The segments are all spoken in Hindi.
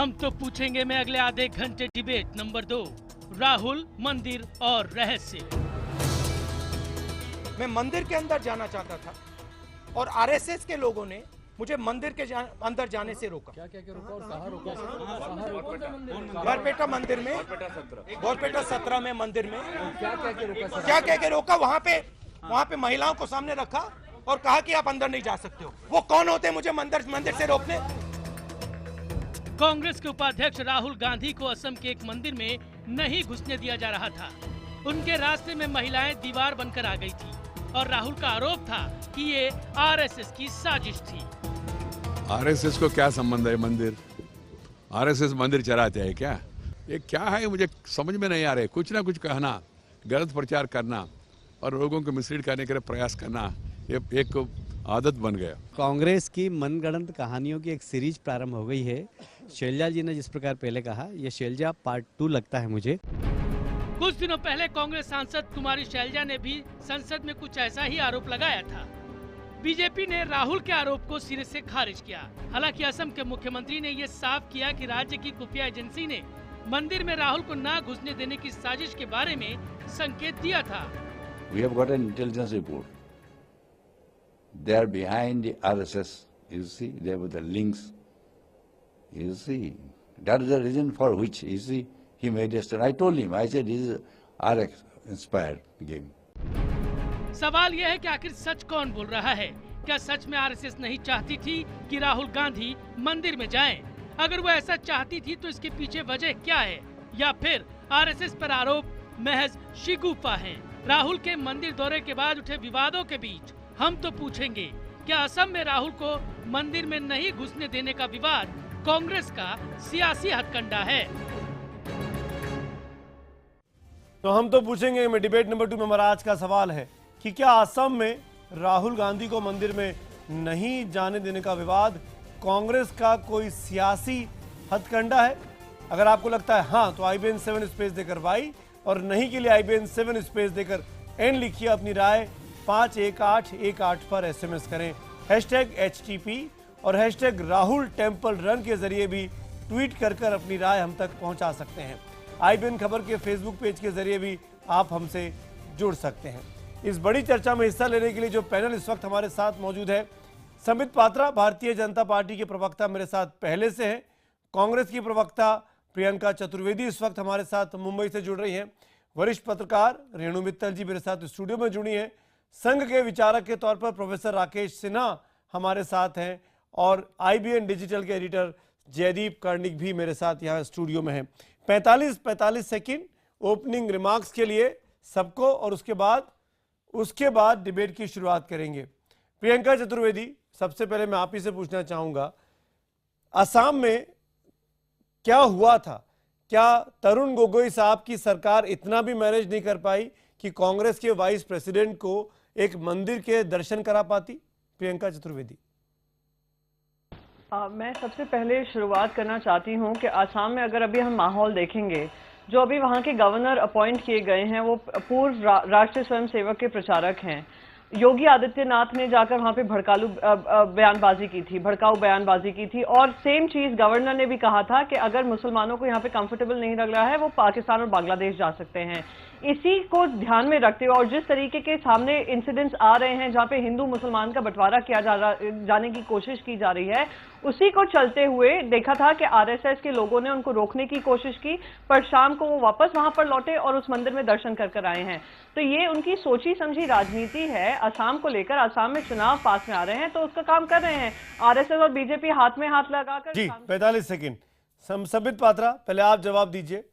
हम तो पूछेंगे में अगले आधे घंटे डिबेट नंबर 2, राहुल, मंदिर और रहस्य। मैं मंदिर के अंदर जाना चाहता था और आरएसएस के लोगों ने मुझे मंदिर के अंदर जाने से रोका। क्या रोका और कहाँ रोका? बरपेटा मंदिर में, बरपेटा 17 में मंदिर में क्या रोका? क्या कह के रोका? वहाँ पे महिलाओं को सामने रखा और कहा कि आप अंदर नहीं जा सकते हो। वो कौन होते हैं मुझे मंदिर से रोकने? कांग्रेस के उपाध्यक्ष राहुल गांधी को असम के एक मंदिर में नहीं घुसने दिया जा रहा था। उनके रास्ते में महिलाएं दीवार बनकर आ गई थी और राहुल का आरोप था कि ये आरएसएस की साजिश थी। आरएसएस को क्या संबंध है मंदिर? आरएसएस मंदिर चलाते हैं क्या? ये क्या है मुझे समझ में नहीं आ रहा है। कुछ ना कुछ कहना, गलत प्रचार करना और लोगों को मिसलीड करने के लिए प्रयास करना, ये एक आदत बन गया। कांग्रेस की मनगढ़ंत कहानियों की एक सीरीज प्रारंभ हो गई है। शैलजा जी ने जिस प्रकार पहले कहा, ये शैलजा पार्ट 2 लगता है मुझे। कुछ दिनों पहले कांग्रेस सांसद कुमारी शैलजा ने भी संसद में कुछ ऐसा ही आरोप लगाया था। बीजेपी ने राहुल के आरोप को सिरे से खारिज किया। हालांकि असम के मुख्यमंत्री ने ये साफ किया कि राज्य की खुफिया एजेंसी ने मंदिर में राहुल को न घुसने देने की साजिश के बारे में संकेत दिया था। We have got an intelligence report. They are behind the RSS. You see, there were the links. You see, that is the reason for which, you see, he made a stand. I told him, I said, this is RX-inspired game. सवाल यह है कि आखिर सच कौन बोल रहा है? क्या सच में आरएसएस नहीं चाहती थी कि राहुल गांधी मंदिर में जाएं? अगर वो ऐसा चाहती थी तो इसके पीछे वजह क्या है? या फिर आरएसएस पर आरोप महज शिगुफा हैं? राहुल के मंदिर दौरे के बाद उठे विवादों के बीच हम तो पूछेंगे, क्या असम में राहुल को मंदिर में नहीं घुसने देने का विवाद कांग्रेस का सियासी हथकंडा है? तो हम तो पूछेंगे में डिबेट नंबर 2 में हमारा आज का सवाल है कि क्या असम में राहुल गांधी को मंदिर में नहीं जाने देने का विवाद कांग्रेस का कोई सियासी हथकंडा है? अगर आपको लगता है हाँ, तो IBN 7 स्पेस देकर वाई और नहीं के लिए IBN 7 स्पेस देकर एन लिखिए। अपनी राय 51818 पर SMS करें। #HTP और #राहुल टेम्पल रन के जरिए भी ट्वीट कर अपनी राय हम तक पहुंचा सकते हैं। IBN खबर के फेसबुक पेज के जरिए भी आप हमसे जुड़ सकते हैं। इस बड़ी चर्चा में हिस्सा लेने के लिए जो पैनल इस वक्त हमारे साथ मौजूद है, संबित पात्रा भारतीय जनता पार्टी के प्रवक्ता मेरे साथ पहले से हैं। कांग्रेस की प्रवक्ता प्रियंका चतुर्वेदी इस वक्त हमारे साथ मुंबई से जुड़ रही हैं। वरिष्ठ पत्रकार रेणु मित्तल जी मेरे साथ स्टूडियो में जुड़ी हैं। संघ के विचारक के तौर पर प्रोफेसर राकेश सिन्हा हमारे साथ हैं और IBN डिजिटल के एडिटर जयदीप कर्णिक भी मेरे साथ यहाँ स्टूडियो में हैं। 45 सेकंड ओपनिंग रिमार्क्स के लिए सबको और उसके बाद डिबेट की शुरुआत करेंगे। प्रियंका चतुर्वेदी, सबसे पहले मैं आप ही से पूछना चाहूंगा, असम में क्या हुआ था? क्या तरुण गोगोई साहब की सरकार इतना भी मैनेज नहीं कर पाई कि कांग्रेस के वाइस प्रेसिडेंट को एक मंदिर के दर्शन करा पाती? प्रियंका चतुर्वेदी। मैं सबसे पहले शुरुआत करना चाहती हूं कि आसाम में अगर अभी हम माहौल देखेंगे, जो अभी वहां के गवर्नर अपॉइंट किए गए हैं वो पूर्व राष्ट्रीय स्वयंसेवक के प्रचारक हैं। योगी आदित्यनाथ ने जाकर वहां पे भड़काऊ बयानबाजी की थी और सेम चीज गवर्नर ने भी कहा था कि अगर मुसलमानों को यहाँ पे कंफर्टेबल नहीं लग रहा है वो पाकिस्तान और बांग्लादेश जा सकते हैं। इसी को ध्यान में रखते हुए और जिस तरीके के सामने इंसिडेंट्स आ रहे हैं जहां पे हिंदू मुसलमान का बंटवारा किया जाने की कोशिश की जा रही है, उसी को चलते हुए देखा था कि आरएसएस के लोगों ने उनको रोकने की कोशिश की, पर शाम को वो वापस वहां पर लौटे और उस मंदिर में दर्शन कर आए हैं। तो ये उनकी सोची समझी राजनीति है असम को लेकर। असम में चुनाव पास में आ रहे हैं तो उसका काम कर रहे हैं आरएसएस और बीजेपी हाथ में हाथ लगाकर। जी 45 सेकंड। संबित पात्रा, पहले आप जवाब दीजिए।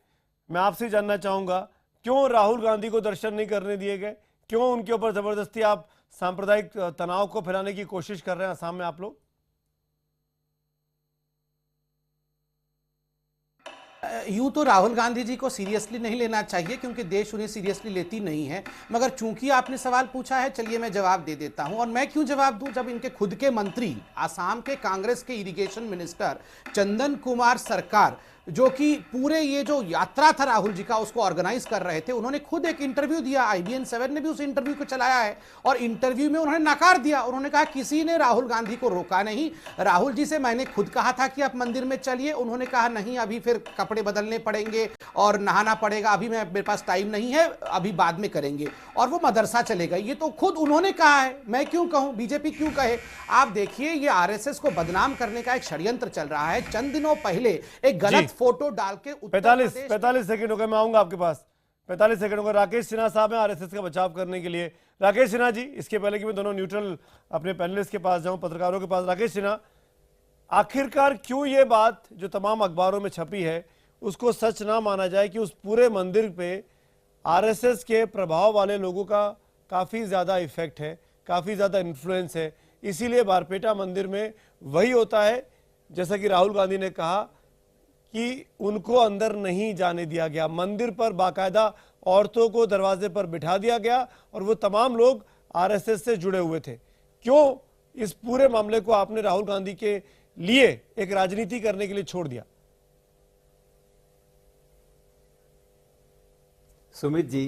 मैं आपसे जानना चाहूंगा, क्यों राहुल गांधी को दर्शन नहीं करने दिए गए? क्यों उनके ऊपर जबरदस्ती आप सांप्रदायिक तनाव को फैलाने की कोशिश कर रहे हैं असम में आप लोग? यूं तो राहुल गांधी जी को सीरियसली नहीं लेना चाहिए क्योंकि देश उन्हें सीरियसली लेती नहीं है, मगर चूंकि आपने सवाल पूछा है, चलिए मैं जवाब दे देता हूं। और मैं क्यों जवाब दूं जब इनके खुद के मंत्री, आसाम के कांग्रेस के इरिगेशन मिनिस्टर चंदन कुमार सरकार जो कि पूरे ये जो यात्रा था राहुल जी का उसको ऑर्गेनाइज कर रहे थे, उन्होंने खुद एक इंटरव्यू दिया, IBN 7 ने भी उस इंटरव्यू को चलाया है और इंटरव्यू में उन्होंने नकार दिया। उन्होंने कहा किसी ने राहुल गांधी को रोका नहीं, राहुल जी से मैंने खुद कहा था कि आप मंदिर में चलिए, उन्होंने कहा नहीं अभी फिर कपड़े बदलने पड़ेंगे और नहाना पड़ेगा, अभी मेरे पास टाइम नहीं है, अभी बाद में करेंगे, और वो मदरसा चले गए। ये तो खुद उन्होंने कहा है, मैं क्यों कहूं, बीजेपी क्यों कहे। आप देखिए ये आरएसएस को बदनाम करने का एक षड्यंत्र चल रहा है। चंद दिनों पहले एक गलत फोटो डाल के 45 सेकंड हो गए, मैं आऊंगा आपके पास। 45 सेकंड हो गए। राकेश सिन्हा साहब हैं आरएसएस का बचाव करने के लिए। राकेश सिन्हा जी, इसके पहले कि मैं दोनों न्यूट्रल अपने पैनलिस्ट के पास जाऊं, पत्रकारों के पास, राकेश सिन्हा, आखिरकार क्यों ये बात जो तमाम अखबारों में छपी है उसको सच ना माना जाए कि उस पूरे मंदिर पे आरएसएस के प्रभाव वाले लोगों का काफ़ी ज़्यादा इफेक्ट है, काफ़ी ज़्यादा इन्फ्लुएंस है, इसीलिए बारपेटा मंदिर में वही होता है जैसा कि राहुल गांधी ने कहा कि उनको अंदर नहीं जाने दिया गया। मंदिर पर बाकायदा औरतों को दरवाजे पर बिठा दिया गया और वो तमाम लोग आरएसएस से जुड़े हुए थे। क्यों इस पूरे मामले को आपने राहुल गांधी के लिए एक राजनीति करने के लिए छोड़ दिया? सुमित जी,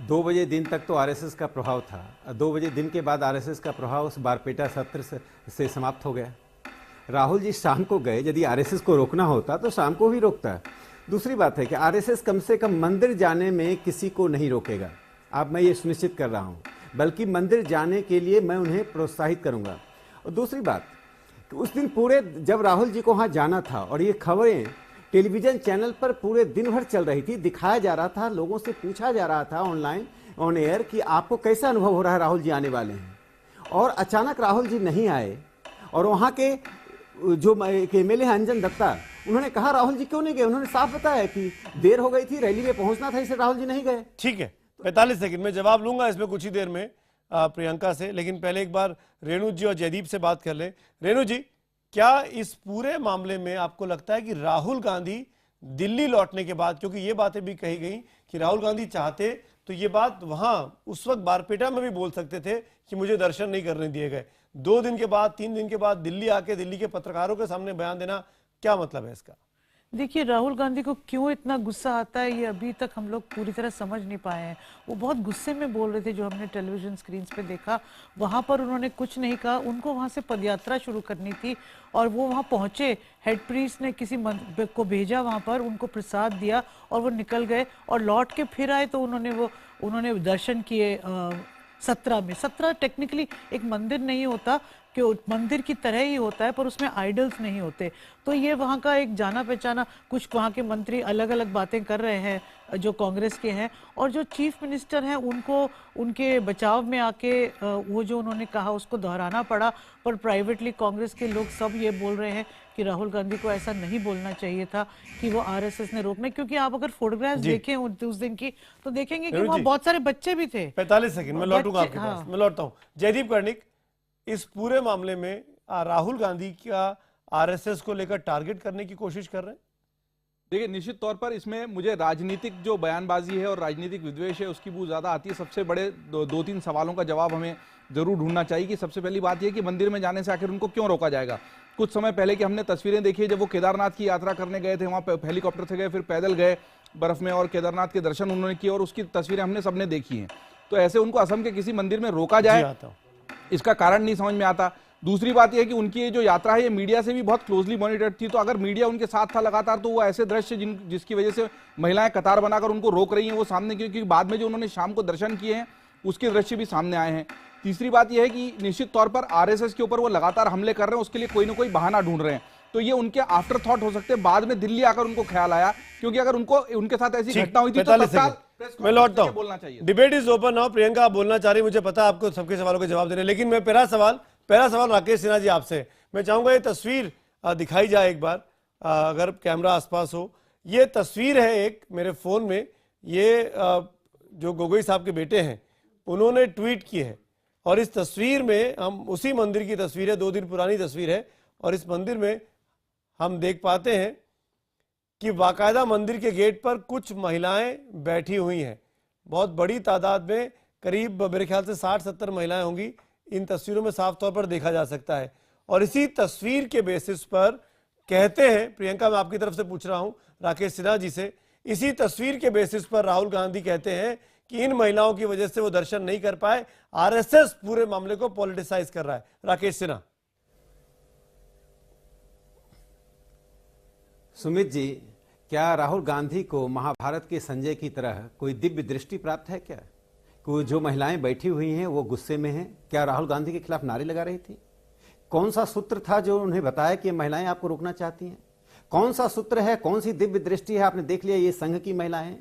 2 बजे दिन तक तो आरएसएस का प्रभाव था, 2 बजे दिन के बाद आरएसएस का प्रभाव उस बारपेटा सत्र से समाप्त हो गया। राहुल जी शाम को गए, यदि आरएसएस को रोकना होता तो शाम को भी रोकता। दूसरी बात है कि आरएसएस कम से कम मंदिर जाने में किसी को नहीं रोकेगा, अब मैं ये सुनिश्चित कर रहा हूँ, बल्कि मंदिर जाने के लिए मैं उन्हें प्रोत्साहित करूँगा। और दूसरी बात कि उस दिन पूरे जब राहुल जी को वहाँ जाना था और ये खबरें टेलीविज़न चैनल पर पूरे दिन भर चल रही थी, दिखाया जा रहा था, लोगों से पूछा जा रहा था ऑनलाइन ऑन एयर कि आपको कैसा अनुभव हो रहा है, राहुल जी आने वाले हैं, और अचानक राहुल जी नहीं आए। और वहाँ के जो MLA हैं अंजन दत्ता, उन्होंने कहा राहुल जी क्यों नहीं गए, उन्होंने साफ बताया कि देर हो गई थी, रैली में पहुंचना था, इसलिए राहुल जी नहीं गए। ठीक है, 45 सेकंड में जवाब लूंगा इसमें कुछ ही देर में प्रियंका से, लेकिन पहले एक बार रेणु जी और जयदीप से बात कर ले। रेणु जी, क्या इस पूरे मामले में आपको लगता है कि राहुल गांधी दिल्ली लौटने के बाद, क्योंकि ये बातें भी कही गई कि राहुल गांधी चाहते तो ये बात वहां उस वक्त बारपेटा में भी बोल सकते थे कि मुझे दर्शन नहीं करने दिए गए, 2 दिन के बाद 3 दिन के बाद दिल्ली आके दिल्ली के पत्रकारों के सामने बयान देना, क्या मतलब है इसका? देखिए, राहुल गांधी को क्यों इतना गुस्सा आता है ये अभी तक हम लोग पूरी तरह समझ नहीं पाए हैं। वो बहुत गुस्से में बोल रहे थे, जो हमने टेलीविजन स्क्रीन पे देखा, वहाँ पर उन्होंने कुछ नहीं कहा। उनको वहाँ से पदयात्रा शुरू करनी थी और वो वहाँ पहुँचे, हेड प्रीस्ट ने किसी को भेजा वहाँ पर, उनको प्रसाद दिया और वो निकल गए और लौट के फिर आए तो उन्होंने दर्शन किए 17 में। 17 टेक्निकली एक मंदिर नहीं होता, कि मंदिर की तरह ही होता है, पर उसमें आइडल्स नहीं होते। तो ये वहाँ का एक जाना पहचाना, कुछ वहाँ के मंत्री अलग अलग बातें कर रहे हैं जो कांग्रेस के हैं, और जो चीफ मिनिस्टर हैं उनको उनके बचाव में आके वो जो उन्होंने कहा उसको दोहराना पड़ा। पर प्राइवेटली कांग्रेस के लोग सब ये बोल रहे हैं कि राहुल गांधी को ऐसा नहीं बोलना चाहिए था कि वो आरएसएस ने रोकने, क्योंकि आप अगर फोटोग्राफ्स देखें उस दिन की तो देखेंगे कि वहाँ बहुत सारे बच्चे भी थे। 45 सेकंड में लौटूंगा आपके पास, मैं लौटता हूँ। जयदीप कर्णिक, इस पूरे मामले में राहुल गांधी का आरएसएस को लेकर टारगेट करने की कोशिश कर रहे हैं? देखिए, निश्चित तौर पर इसमें मुझे राजनीतिक जो बयानबाजी है और राजनीतिक विद्वेष है उसकी बहुत ज़्यादा आती है। सबसे बड़े 2-3 सवालों का जवाब हमें जरूर ढूंढना चाहिए कि सबसे पहली बात यह कि मंदिर में जाने से आखिर उनको क्यों रोका जाएगा। कुछ समय पहले की हमने तस्वीरें देखी, जब वो केदारनाथ की यात्रा करने गए थे, वहाँ हेलीकॉप्टर से गए, फिर पैदल गए बर्फ में और केदारनाथ के दर्शन उन्होंने किए, और उसकी तस्वीरें हमने सबने देखी हैं। तो ऐसे उनको असम के किसी मंदिर में रोका जाए, इसका कारण नहीं समझ में आता। दूसरी बात यह है कि उनकी ये जो यात्रा है ये मीडिया से भी बहुत क्लोजली मॉनिटर्ड थी, तो अगर मीडिया उनके साथ था लगातार तो वो ऐसे दृश्य जिसकी वजह से महिलाएं कतार बनाकर उनको रोक रही हैं वो सामने, क्योंकि बाद में जो उन्होंने शाम को दर्शन किए हैं उसके दृश्य भी सामने आए हैं। तीसरी बात यह है कि निश्चित तौर पर आरएसएस के ऊपर वो लगातार हमले कर रहे हैं, उसके लिए कोई ना कोई बहाना ढूंढ रहे हैं। तो ये उनके आफ्टर थॉट हो सकते हैं, बाद में दिल्ली आकर उनको ख्याल आया, क्योंकि अगर उनके साथ ऐसी घटना हुई थी तो तत्काल मैं लौटता हूं। Debate is open now. Priyanka, आप बोलना चाह रही, मुझे पता है आपको सबके सवालों के जवाब देने, लेकिन मैं पहला सवाल राकेश सिन्हा जी आपसे मैं चाहूंगा, ये तस्वीर दिखाई जाए एक बार, अगर कैमरा आसपास हो। ये तस्वीर है एक मेरे फोन में, ये जो गोगोई साहब के बेटे हैं उन्होंने ट्वीट की है, और इस तस्वीर में हम उसी मंदिर की तस्वीर है, 2 दिन पुरानी तस्वीर है, और इस मंदिर में हम देख पाते हैं कि बाकायदा मंदिर के गेट पर कुछ महिलाएं बैठी हुई हैं, बहुत बड़ी तादाद में, करीब मेरे ख्याल से 60-70 महिलाएं होंगी, इन तस्वीरों में साफ तौर पर देखा जा सकता है। और इसी तस्वीर के बेसिस पर कहते हैं, प्रियंका मैं आपकी तरफ से पूछ रहा हूं राकेश सिन्हा जी से, इसी तस्वीर के बेसिस पर राहुल गांधी कहते हैं कि इन महिलाओं की वजह से वो दर्शन नहीं कर पाए, आरएसएस पूरे मामले को पॉलिटिसाइज कर रहा है। राकेश सिन्हा। सुमित जी, क्या राहुल गांधी को महाभारत के संजय की तरह कोई दिव्य दृष्टि प्राप्त है क्या? कि जो महिलाएं बैठी हुई हैं वो गुस्से में हैं? क्या राहुल गांधी के खिलाफ नारे लगा रही थी? कौन सा सूत्र था जो उन्हें बताया कि महिलाएं आपको रोकना चाहती हैं? कौन सा सूत्र है, कौन सी दिव्य दृष्टि है? आपने देख लिया ये संघ की महिलाएं।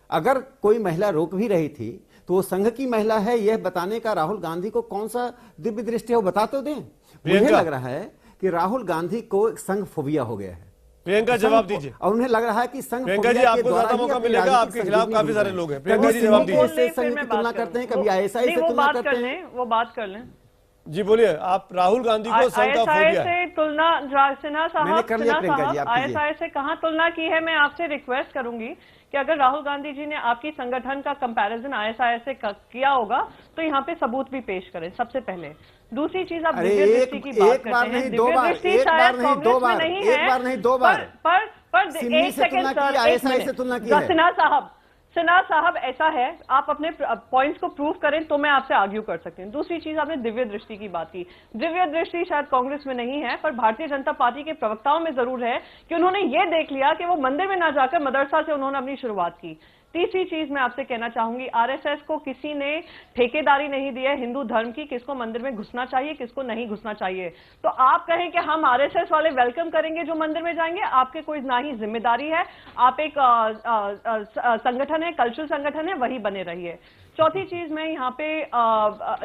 अगर कोई महिला रोक भी रही थी तो वो संघ की महिला है, यह बताने का राहुल गांधी को कौन सा दिव्य दृष्टि है, वो बता तो दें। मुझे लग रहा है कि राहुल गांधी को संघ फोबिया हो गया है। प्रियंका जवाब दीजिए। और उन्हें लग रहा है कि संघ प्रियंका जी आपको ज्यादा मौका मिलेगा, आपके खिलाफ काफी सारे लोग हैं। प्रियंका जी जवाब दीजिए। संघ की तुलना करते हैं, कभी आईएसआई से तुलना करते हैं। वो बात कर लें। जी बोलिए, आप राहुल गांधी को संघ का फोबिया से तुलना, सिन्हा साहब आईएसआई से कहां तुलना की है? मैं आपसे रिक्वेस्ट करूंगी कि अगर राहुल गांधी जी ने आपकी संगठन का कंपैरिजन आईएसआई से किया होगा तो यहाँ पे सबूत भी पेश करें सबसे पहले। दूसरी चीज, आप दिव्य दृष्टि की बात करते हैं, दिव्य दृष्टि शायद कांग्रेस में नहीं है, पर एक सेकंड सर, सिन्हा साहब ऐसा है, आप अपने पॉइंट्स को प्रूव करें तो मैं आपसे आर्ग्यू कर सकती हूँ। दूसरी चीज, आपने दिव्य दृष्टि की बात की। दिव्य दृष्टि शायद कांग्रेस में नहीं है, पर भारतीय जनता पार्टी के प्रवक्ताओं में जरूर है कि उन्होंने ये देख लिया कि वो मंदिर में ना जाकर मदरसा से उन्होंने अपनी शुरुआत की। तीसरी चीज मैं आपसे कहना चाहूंगी, आरएसएस को किसी ने ठेकेदारी नहीं दी है हिंदू धर्म की, किसको मंदिर में घुसना चाहिए, किसको नहीं घुसना चाहिए। तो आप कहें कि हम आरएसएस वाले वेलकम करेंगे जो मंदिर में जाएंगे, आपके कोई ना ही जिम्मेदारी है। आप एक संगठन है, कल्चरल संगठन है, वही बने रहिए। चौथी चीज, मैं यहाँ पे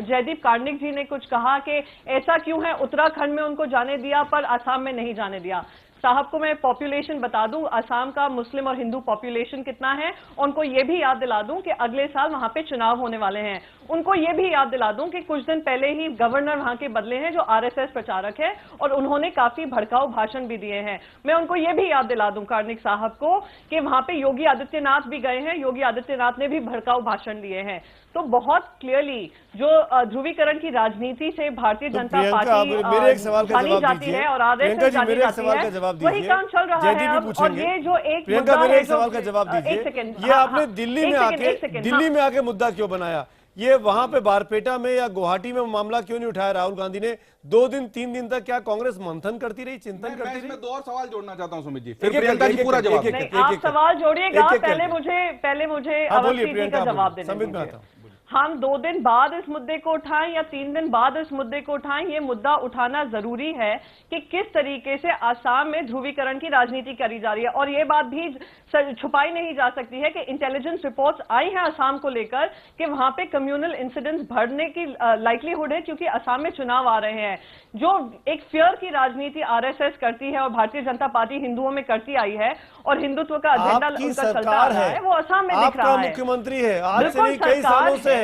जयदीप कार्णिक जी ने कुछ कहा कि ऐसा क्यों है उत्तराखंड में उनको जाने दिया पर असम में नहीं जाने दिया। साहब को मैं पॉपुलेशन बता दूं, असम का मुस्लिम और हिंदू पॉपुलेशन कितना है। उनको ये भी याद दिला दूं कि अगले साल वहां पे चुनाव होने वाले हैं। उनको ये भी याद दिला दूं कि कुछ दिन पहले ही गवर्नर वहां के बदले हैं जो आरएसएस प्रचारक है और उन्होंने काफी भड़काऊ भाषण भी दिए हैं। मैं उनको ये भी याद दिला दूं कार्णिक साहब को कि वहां पे योगी आदित्यनाथ भी गए हैं, योगी आदित्यनाथ ने भी भड़काऊ भाषण दिए हैं। तो बहुत क्लियरली जो ध्रुवीकरण की राजनीति से भारतीय जनता पार्टी मेरे एक सवाल का जवाब जाती है और आरएसएस जानी जाती है, वही काम चल रहा है अब। और ये जो एक प्रियंका, मेरे एक सवाल का जवाब दीजिए। ये आपने दिल्ली में आके मुद्दा क्यों बनाया? ये वहां पे बारपेटा में या गुवाहाटी में मामला क्यों नहीं उठाया राहुल गांधी ने? 2 दिन 3 दिन तक क्या कांग्रेस मंथन करती रही, चिंतन करती रही? मैं 2 और सवाल जोड़ना चाहता हूं सुमित जी, फिर प्रियंका जी पूरा जवाब। आप सवाल जोड़िएगा, पहले मुझे अवस्थी जी का जवाब देने दीजिए। हम 2 दिन बाद इस मुद्दे को उठाएं या 3 दिन बाद इस मुद्दे को उठाएं, ये मुद्दा उठाना जरूरी है कि किस तरीके से असम में ध्रुवीकरण की राजनीति करी जा रही है। और ये बात भी छुपाई नहीं जा सकती है कि इंटेलिजेंस रिपोर्ट्स आई हैं असम को लेकर कि वहां पे कम्युनल इंसिडेंट्स बढ़ने की लाइकलीहुड है, क्योंकि असम में चुनाव आ रहे हैं। जो एक फियर की राजनीति आरएसएस करती है और भारतीय जनता पार्टी हिंदुओं में करती आई है और हिंदुत्व का एजेंडा उनका चलता आ रहा है, वो असम में दिख रहा है। मुख्यमंत्री है, आज से नहीं कई सालों से है,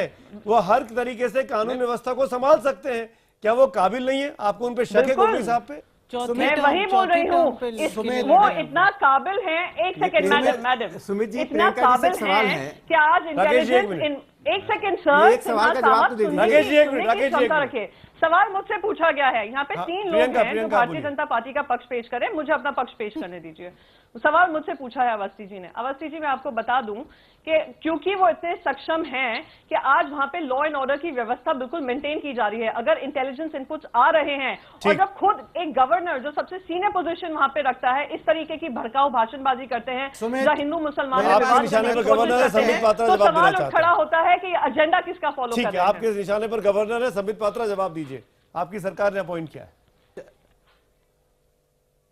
वो हर तरीके से कानून व्यवस्था को संभाल सकते हैं। क्या वो काबिल नहीं है? आपको उन पे शक है गोगी साहब पे? मैं वही बोल रही हूँ, वो इतना काबिल हैं। एक सेकंड मैडम, सुमित जी, इतना काबिल हैं कि आज इंटेलिजेंस एक सेकंड सर, क्षमता रखे। सवाल मुझसे पूछा गया है, यहाँ पे 3 लोग हैं जो भारतीय जनता पार्टी का पक्ष पेश करें, मुझे अपना पक्ष पेश करने दीजिए। सवाल मुझसे पूछा है अवस्थी जी ने। अवस्थी जी, मैं आपको बता दूं कि क्योंकि वो इतने सक्षम हैं कि आज वहां पे लॉ एंड ऑर्डर की व्यवस्था बिल्कुल मेंटेन की जा रही है। अगर इंटेलिजेंस इनपुट्स आ रहे हैं और जब खुद एक गवर्नर जो सबसे सीनियर पोजीशन वहां पे रखता है इस तरीके की भड़काऊ भाषणबाजी करते हैं जहां हिंदू मुसलमान तो सवाल खड़ा होता है कि एजेंडा किसका फॉलो कर रहे हैं। आपके निशाने पर गवर्नर है, संबित पात्रा जवाब दीजिए, आपकी सरकार ने अपॉइंट किया है।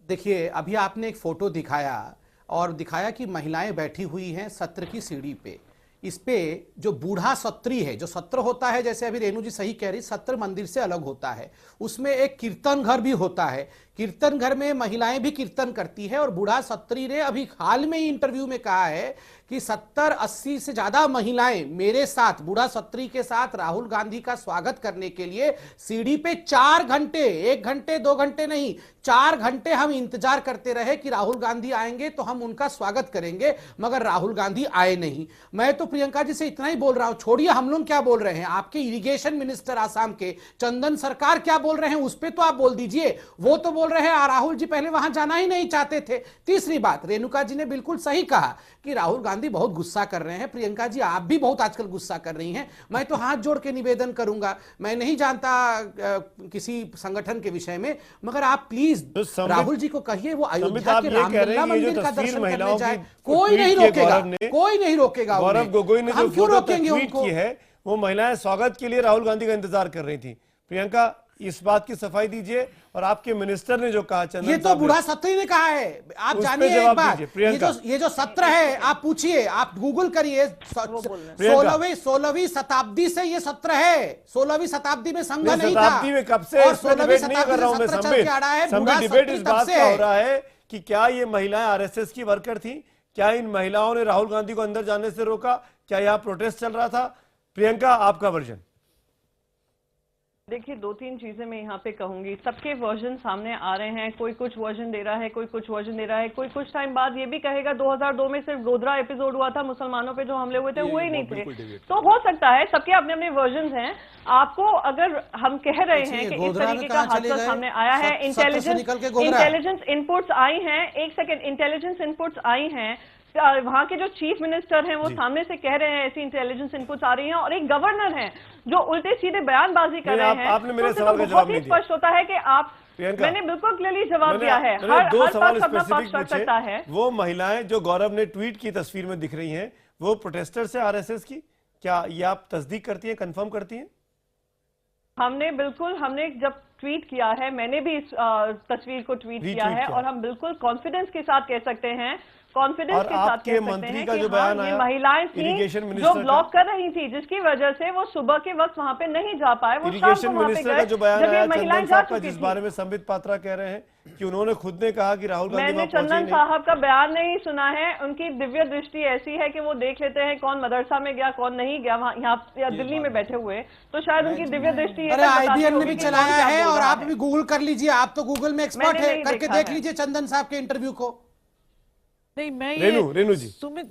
देखिए, अभी आपने एक फोटो दिखाया और दिखाया कि महिलाएं बैठी हुई हैं सत्र की सीढ़ी पे। इस पे जो बूढ़ा सत्री है, जो सत्र होता है, जैसे अभी रेणु जी सही कह रही, सत्र मंदिर से अलग होता है, उसमें एक कीर्तन घर भी होता है। कीर्तन घर में महिलाएं भी कीर्तन करती है और बूढ़ा सत्री ने अभी हाल में ही इंटरव्यू में कहा है कि 70-80 से ज्यादा महिलाएं मेरे साथ, बूढ़ा सत्री के साथ राहुल गांधी का स्वागत करने के लिए सीढ़ी पे 4 घंटे, 1 घंटे 2 घंटे नहीं, 4 घंटे हम इंतजार करते रहे कि राहुल गांधी आएंगे तो हम उनका स्वागत करेंगे, मगर राहुल गांधी आए नहीं। मैं तो प्रियंका जी से इतना ही बोल रहा हूं, छोड़िए हम लोग क्या बोल रहे हैं, आपके इरिगेशन मिनिस्टर आसाम के चंदन सरकार क्या बोल रहे हैं उस पर तो आप बोल दीजिए। वो तो बोल रहे हैं राहुल जी पहले वहां जाना ही नहीं चाहते थे। तीसरी बात, रेणुका जी ने बिल्कुल सही कहा कि राहुल गांधी बहुत गुस्सा कर रहे हैं। प्रियंका जी आप भी बहुत आजकल गुस्सा कर रही हैं। मैं तो हाथ जोड़ के निवेदन करूंगा, मैं नहीं जानता किसी संगठन के विषय में, मगर आप प्लीज राहुल जी को कहिए वो अयोध्या के रामलला मंदिर का दर्शन करने जाए। कोई नहीं रोकेगा, कोई नहीं रोकेगा। गौरव गोगोई ने जो क्यों रोकेंगे ट्वीट उनको? की है वो महिलाएं स्वागत के लिए राहुल गांधी का इंतजार कर रही थी। प्रियंका इस बात की सफाई दीजिए, और आपके मिनिस्टर ने जो कहा, चंदन ये तो बूढ़ा सत्री ने कहा है, आप जानिए एक बात, ये जो सत्र है आप पूछिए, आप गूगल करिए, 16वीं शताब्दी से ये सत्र है। 16वीं शताब्दी में संघ नहीं था, शताब्दी में कब से, और 16वीं शताब्दी में से सत्र चल के आ रहा है। बूढ़ा डिबेट सत्री इस तब बात से का हो है। रहा है कि क्या ये महिलाएं आरएसएस की वर्कर थी, क्या इन महिलाओं ने राहुल गांधी को अंदर जाने से रोका, क्या यहाँ प्रोटेस्ट चल रहा था? प्रियंका आपका वर्जन। देखिए 2-3 चीजें मैं यहाँ पे कहूंगी। सबके वर्जन सामने आ रहे हैं, कोई कुछ वर्जन दे रहा है, कोई कुछ वर्जन दे रहा है, कोई कुछ टाइम बाद ये भी कहेगा 2002 में सिर्फ गोधरा एपिसोड हुआ था, मुसलमानों पे जो हमले हुए थे हुए ही नहीं थे। तो हो सकता है सबके अपने अपने वर्जन हैं। आपको अगर हम कह रहे हैं कि इस तरीके का हादसा सामने आया है, इंटेलिजेंस इनपुट्स आई हैं, एक सेकेंड, इंटेलिजेंस इनपुट्स आई हैं, वहां के जो चीफ मिनिस्टर हैं वो सामने से कह रहे हैं ऐसी इंटेलिजेंस इनपुट्स आ रही हैं, और एक गवर्नर है जो उल्टे सीधे बयानबाजी कर रहे हैं। आपने मेरे सवाल का जवाब नहीं दिया। स्पष्ट होता है कि आप, मैंने बिल्कुल क्लियरली जवाब दिया है। दो सवाल स्पेसिफिक रख सकता है। वो महिलाएं जो गौरव ने ट्वीट की तस्वीर में दिख रही हैं, वो प्रोटेस्टर से आरएसएस की, क्या ये आप तस्दीक करती हैं, कंफर्म करती हैं? हमने जब ट्वीट किया है, मैंने भी इस तस्वीर को ट्वीट किया है, और हम बिल्कुल कॉन्फिडेंस के साथ कह सकते हैं, कॉन्फिडेंस के साथ कह सकते हैं कि हाँ, ये महिलाएं थी जो ब्लॉक कर रही थी, जिसकी वजह से वो सुबह के वक्त वहां पे नहीं जा पाए। वो इरिगेशन मिनिस्टर का जो बयान आया चंदन साहब का, जिस थी। बारे में संबित पात्रा कह रहे हैं कि उन्होंने खुद ने कहा कि राहुल गांधी मैंने चंदन साहब का बयान नहीं सुना है। उनकी दिव्य दृष्टि ऐसी है कि वो देख लेते हैं कौन मदरसा में गया, कौन नहीं गया, वहाँ यहाँ दिल्ली में बैठे हुए, तो शायद उनकी दिव्य दृष्टि IBN ने भी चलाया है, और आप भी गूगल कर लीजिए, आप तो गूगल में एक्सपर्ट है, करके देख लीजिए चंदन साहब के इंटरव्यू को। नहीं, मैं रेणु जी सुमित,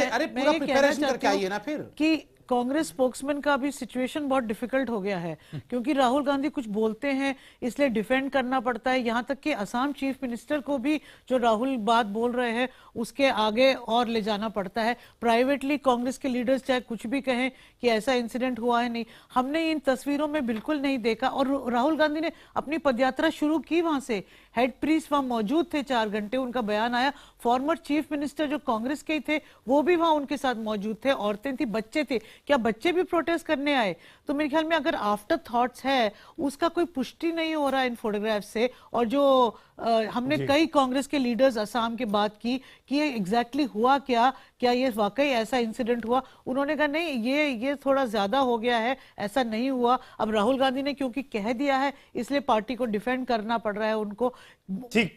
अरे पूरा प्रिपरेशन करके आइए ना फिर, कि कांग्रेस स्पोक्समैन का भी सिचुएशन बहुत डिफिकल्ट हो गया है, क्योंकि राहुल गांधी कुछ बोलते हैं इसलिए डिफेंड करना पड़ता है। यहाँ तक कि असम चीफ मिनिस्टर को भी जो राहुल बात बोल रहे हैं उसके आगे और ले जाना पड़ता है। प्राइवेटली कांग्रेस के लीडर्स चाहे कुछ भी कहें कि ऐसा इंसिडेंट हुआ है नहीं, हमने इन तस्वीरों में बिल्कुल नहीं देखा। और राहुल गांधी ने अपनी पदयात्रा शुरू की वहां से, हेड प्रीस्ट वहां मौजूद थे 4 घंटे, उनका बयान आया। फॉर्मर चीफ मिनिस्टर जो कांग्रेस के थे वो भी वहां उनके साथ मौजूद थे, औरतें थी, बच्चे थे। क्या बच्चे भी प्रोटेस्ट करने आए? तो मेरे ख्याल में अगर आफ्टर थॉट्स है उसका कोई पुष्टि नहीं हो रहा इन फोटोग्राफ से। और जो हमने कई कांग्रेस के लीडर्स असम की बात की कि ये एग्जैक्टली हुआ क्या ये वाकई ऐसा इंसिडेंट हुआ, उन्होंने कहा नहीं, ये थोड़ा ज्यादा हो गया है, ऐसा नहीं हुआ। अब राहुल गांधी ने क्योंकि कह दिया है इसलिए पार्टी को डिफेंड करना पड़ रहा है उनको।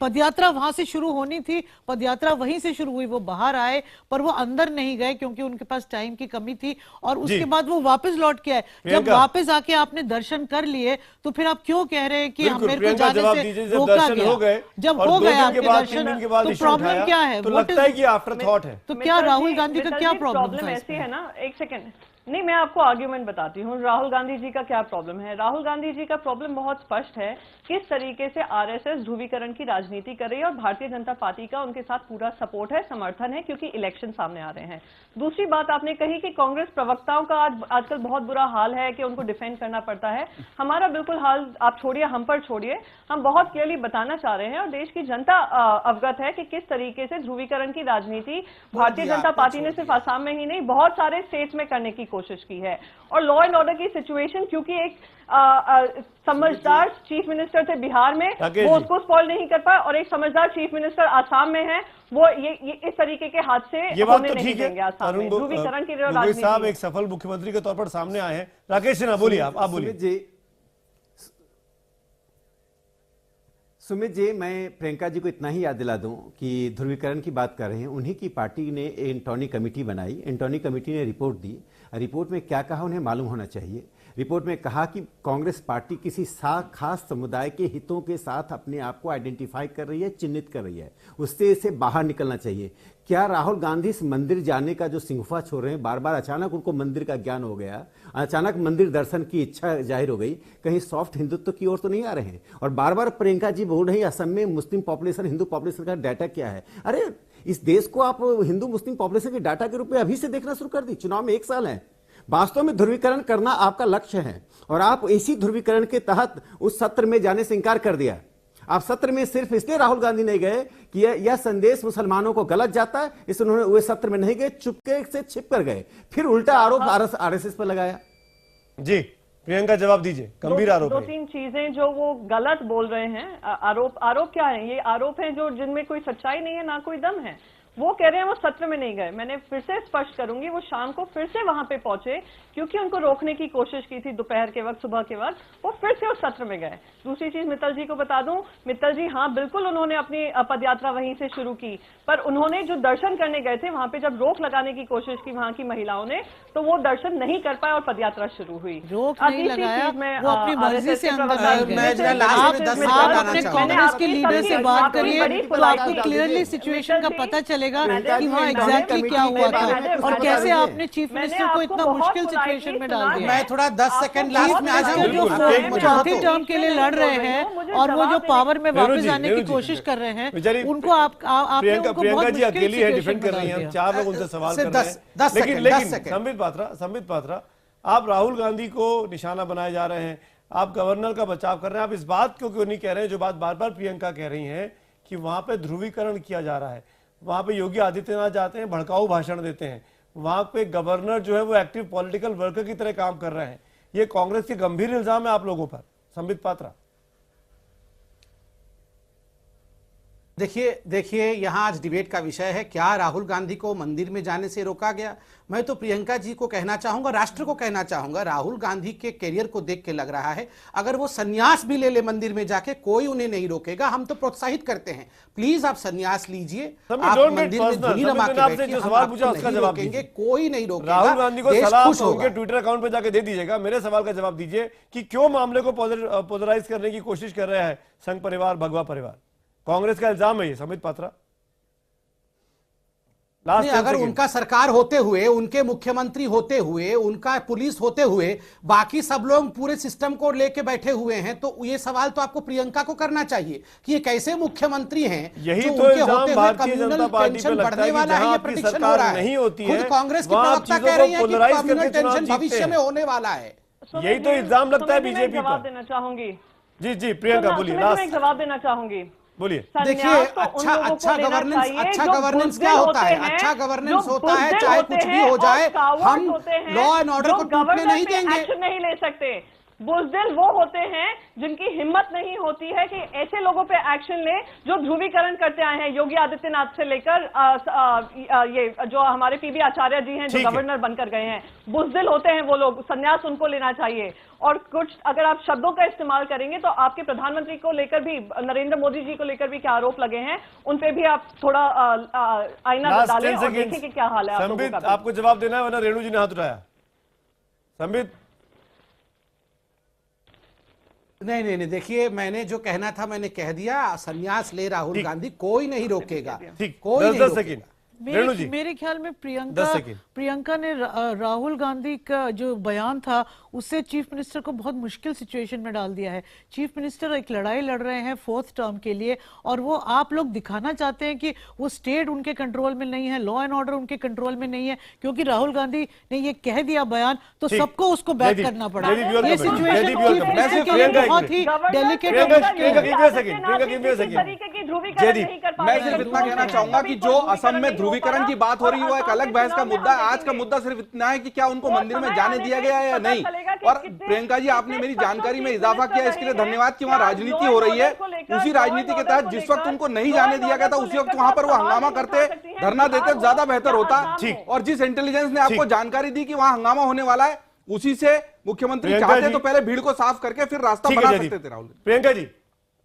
पदयात्रा वहां से शुरू होनी थी, पदयात्रा वहीं से शुरू हुई, वो बाहर आए पर वो अंदर नहीं गए क्योंकि उनके पास टाइम की कमी थी, और उसके बाद वो वापस लौट के आए। जब वापस आके आपने दर्शन कर लिए तो फिर आप क्यों कह रहे हैं कि मेरे को जाने से रोका गया? जब हो गए आपके दर्शन तो प्रॉब्लम क्या है? तो लगता है कि आफ्टर थॉट है। तो क्या राहुल गांधी का क्या प्रॉब्लम ऐसी है ना, एक सेकेंड, नहीं मैं आपको आर्ग्यूमेंट बताती हूँ। राहुल गांधी जी का क्या प्रॉब्लम है? राहुल गांधी जी का प्रॉब्लम बहुत स्पष्ट है, किस तरीके से आरएसएस ध्रुवीकरण की राजनीति कर रही है, और भारतीय जनता पार्टी का उनके साथ पूरा सपोर्ट है, समर्थन है, क्योंकि इलेक्शन सामने आ रहे हैं। दूसरी बात आपने कही कि कांग्रेस प्रवक्ताओं का आजकल बहुत बुरा हाल है कि उनको डिफेंड करना पड़ता है। हमारा बिल्कुल हाल आप छोड़िए, हम पर छोड़िए, हम बहुत क्लियरली बताना चाह रहे हैं और देश की जनता अवगत है कि किस तरीके से ध्रुवीकरण की राजनीति भारतीय जनता पार्टी ने सिर्फ आसाम में ही नहीं बहुत सारे स्टेट्स में करने की कोशिश की है। और लॉ एंड ऑर्डर की सिचुएशन, क्योंकि एक समझदार चीफ मिनिस्टर थे बिहार में, वो उसको स्पॉइल नहीं कर पाए, और एक समझदार चीफ मिनिस्टर आसाम में है, वो ये इस तरीके के हादसे होने नहीं देंगे आसाम में। ध्रुवीकरण की राजनीति साहब एक सफल मुख्यमंत्री के तौर पर सामने आए हैं। राकेश सिन्हा बोलिए, आप बोलिए। सुमित जी, मैं प्रियंका जी को इतना ही याद दिला दूं कि ध्रुवीकरण की बात कर रहे हैं, उन्हीं की पार्टी ने एंटोनी कमेटी बनाई, एंटोनी कमेटी ने रिपोर्ट दी। रिपोर्ट में क्या कहा उन्हें मालूम होना चाहिए। रिपोर्ट में कहा कि कांग्रेस पार्टी किसी खास समुदाय के हितों के साथ अपने आप को आइडेंटिफाई कर रही है, चिन्हित कर रही है, उससे इसे बाहर निकलना चाहिए। क्या राहुल गांधी इस मंदिर जाने का जो सिंगफा छोड़ रहे हैं, बार बार अचानक उनको मंदिर का ज्ञान हो गया, अचानक मंदिर दर्शन की इच्छा जाहिर हो गई, कहीं सॉफ्ट हिंदुत्व की ओर तो नहीं आ रहे हैं? और बार बार प्रियंका जी बोल रही है असम में मुस्लिम पॉपुलेशन, हिंदू पॉपुलेशन का डाटा क्या है? अरे इस देश को आप हिंदू मुस्लिम पॉपुलेशन के डाटा के रूप में अभी से देखना शुरू कर दी। चुनाव में 1 साल है। वास्तव में ध्रुवीकरण करना आपका लक्ष्य है और आप इसी ध्रुवीकरण के तहत उस सत्र में जाने से इनकार कर दिया। आप सत्र में सिर्फ इसलिए राहुल गांधी नहीं गए कि यह संदेश मुसलमानों को गलत जाता है, इसलिए उन्होंने वे सत्र में नहीं गए, चुपके से छिप कर गए, फिर उल्टा आरोप आरएसएस पर लगाया। जी प्रियंका जवाब दीजिए, गंभीर आरोप दो तीन चीजें जो वो गलत बोल रहे हैं। आरोप क्या है? ये आरोप है जो जिनमें कोई सच्चाई नहीं है, ना कोई दम है। वो कह रहे हैं वो सत्र में नहीं गए। मैंने फिर से स्पष्ट करूंगी, वो शाम को फिर से वहां पे पहुंचे क्योंकि उनको रोकने की कोशिश की थी दोपहर के वक्त, सुबह के वक्त। वो फिर से उस सत्र में गए। दूसरी चीज मित्तल जी को बता दूं, मित्तल जी हाँ बिल्कुल उन्होंने अपनी पदयात्रा वहीं से शुरू की, पर उन्होंने जो दर्शन करने गए थे वहां पे जब रोक लगाने की कोशिश की वहां की महिलाओं ने, तो वो दर्शन नहीं कर पाए और पदयात्रा शुरू हुई। रोक नहीं लगाया, वो अपनी मर्जी से अंदर कांग्रेस के लीडर से बात करिए तो आपको क्लियरली सिचुएशन का पता चलेगा कि वहाँ एग्जैक्टली क्या हुआ था और कैसे आपने चीफ मिनिस्टर को इतना मुश्किल सिचुएशन में डाल दिया। मैं थोड़ा 10 सेकंड लास्ट में आ जाऊं। जो चौथी टर्म के लिए लड़ रहे हैं और वो जो पावर में वापस आने की कोशिश कर रहे हैं, उनको आपने उनको बहुत जी अकेली है, डिफेंड कर रही हैं। हम 4 लोग उनसे सवाल कर रहे हैं, लेकिन संबित पात्रा, आप राहुल गांधी को निशाना बनाए जा रहे हैं, आप गवर्नर का बचाव कर रहे हैं। आप इस बात को क्यों नहीं कह रहे हैं जो बात बार बार प्रियंका कह रही हैं कि वहां पे ध्रुवीकरण किया जा रहा है, वहां पे योगी आदित्यनाथ जाते हैं, भड़काऊ भाषण देते हैं, वहां पे गवर्नर जो है वो एक्टिव पॉलिटिकल वर्कर की तरह काम कर रहे हैं। ये कांग्रेस के गंभीर इल्जाम है आप लोगों पर। संबित पात्रा, देखिए यहां आज डिबेट का विषय है क्या राहुल गांधी को मंदिर में जाने से रोका गया। मैं तो प्रियंका जी को कहना चाहूंगा, राष्ट्र को कहना चाहूंगा, राहुल गांधी के करियर को देख के लग रहा है अगर वो सन्यास भी ले मंदिर में जाके कोई उन्हें नहीं रोकेगा। हम तो प्रोत्साहित करते हैं, प्लीज आप सन्यास लीजिए, आप मंदिर में धुनी रमा के बैठिए, जो सवाल पूछा उसका जवाब दीजिए। कोई नहीं रोकेगा। राहुल गांधी को सलाह उनके ट्विटर अकाउंट पे जाके दे दीजिएगा। मेरे सवाल का जवाब दीजिए कि क्यों मामले को पोलराइज करने की कोशिश कर रहा है संघ परिवार, भगवा परिवार। कांग्रेस का इल्जाम है ये, संबित पात्रा। अगर उनका सरकार होते हुए, उनके मुख्यमंत्री होते हुए, उनका पुलिस होते हुए बाकी सब लोग पूरे सिस्टम को लेके बैठे हुए हैं, तो ये सवाल तो आपको प्रियंका को करना चाहिए कि ये कैसे मुख्यमंत्री हैं। यही तो इल्जाम भारतीय जनता पार्टी पे लगता है कि जहां आपकी सरकार नहीं होती है, कांग्रेस की प्रवक्ता कह रही है कि कम्युनल टेंशन भविष्य में होने वाला है। यही तो इल्जाम लगता है बीजेपी जवाब देना चाहूंगी। जी प्रियंका बोलिए, मैं जवाब देना चाहूंगी। बोलिए। देखिए अच्छा गवर्नेंस क्या होता है? अच्छा गवर्नेंस होता है चाहे कुछ भी हो जाए, हम लॉ एंड ऑर्डर को टूटने नहीं देंगे। एक्शन नहीं ले सकते। बुज़दिल वो होते हैं जिनकी हिम्मत नहीं होती है कि ऐसे लोगों पे एक्शन ले जो ध्रुवीकरण करते आए हैं, योगी आदित्यनाथ से लेकर ये जो हमारे पीबी आचार्य जी हैं जो गवर्नर बनकर गए हैं। बुज़दिल होते हैं वो लोग, संन्यास उनको लेना चाहिए। और कुछ अगर आप शब्दों का इस्तेमाल करेंगे तो आपके प्रधानमंत्री को लेकर भी, नरेंद्र मोदी जी को लेकर भी क्या आरोप लगे हैं, उन पे भी आप थोड़ा आईना डालें और देखें कि क्या हाल है आप लोगों का। आपको जवाब देना है वरना रेणु जी ने हाथ उठाया। संबित, नहीं, देखिए मैंने जो कहना था मैंने कह दिया। संन्यास ले राहुल गांधी, कोई नहीं रोकेगा, कोई नहीं रोकेगा। मेरे ख्याल में प्रियंका ने राहुल गांधी का जो बयान था उससे चीफ मिनिस्टर को बहुत मुश्किल सिचुएशन में डाल दिया है। चीफ मिनिस्टर एक लड़ाई लड़ रहे हैं 4th टर्म के लिए और वो आप लोग दिखाना चाहते हैं कि वो स्टेट उनके कंट्रोल में नहीं है, लॉ एंड ऑर्डर उनके कंट्रोल में नहीं है, क्योंकि राहुल गांधी ने ये कह दिया बयान तो सबको उसको बैक करना पड़ा। ये सिचुएशन बहुत ही डेलिकेट। मैं सिर्फ इतना कहना चाहूंगा कि जो असम में ध्रुवीकरण की बात हो रही है वो एक अलग बहस का मुद्दा है। आज का मुद्दा सिर्फ इतना है कि क्या उनको मंदिर में जाने दिया गया है या नहीं। और प्रियंका जी, आपने मेरी जानकारी में इजाफा किया, इसके लिए धन्यवाद कि वहां राजनीति हो रही है। उसी राजनीति के तहत जिस वक्त उनको नहीं जाने दिया गया था उसी वक्त वहां पर वो हंगामा करते, धरना देते, ज्यादा बेहतर होता। और जिस इंटेलिजेंस ने आपको जानकारी दी कि वहां हंगामा होने वाला है, उसी से मुख्यमंत्री चाहते तो पहले भीड़ को साफ करके फिर रास्ता बना सकते थे। राहुल, प्रियंका जी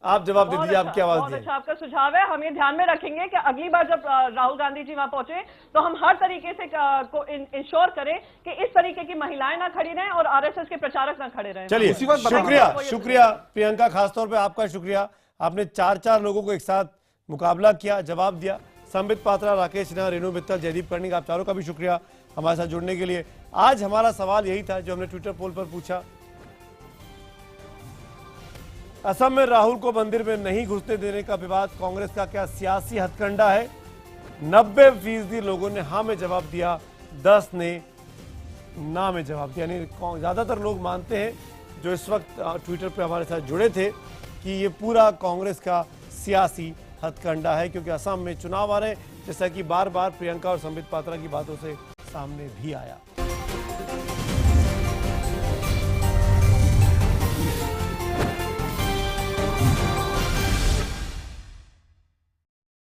आप जवाब दे दीजिए, आप क्या आवाज बहुत दिए। अच्छा आपका सुझाव है। हम ये ध्यान में रखेंगे कि अगली बार जब राहुल गांधी जी वहां पहुंचे तो हम हर तरीके से को इंश्योर करें कि इस तरीके की महिलाएं ना खड़ी रहें और आरएसएस के प्रचारक ना खड़े रहें। चलिए, शुक्रिया प्रियंका, खासतौर पे आपका शुक्रिया। आपने 4 लोगों को एक साथ मुकाबला किया, जवाब दिया। संबित पात्रा, राकेश सिन्हा, रेणु मित्तल, जयदीप कर्णिक, आप चारों का भी शुक्रिया हमारे साथ जुड़ने के लिए। आज हमारा सवाल यही था जो हमने ट्विटर पोल पर पूछा, असम में राहुल को मंदिर में नहीं घुसने देने का विवाद कांग्रेस का क्या सियासी हथकंडा है? 90% लोगों ने हाँ में जवाब दिया, 10 ने ना में जवाब दिया। यानी ज्यादातर लोग मानते हैं जो इस वक्त ट्विटर पे हमारे साथ जुड़े थे कि ये पूरा कांग्रेस का सियासी हथकंडा है, क्योंकि असम में चुनाव आ रहे हैं, जैसा कि बार बार प्रियंका और संबित पात्रा की बातों से सामने भी आया।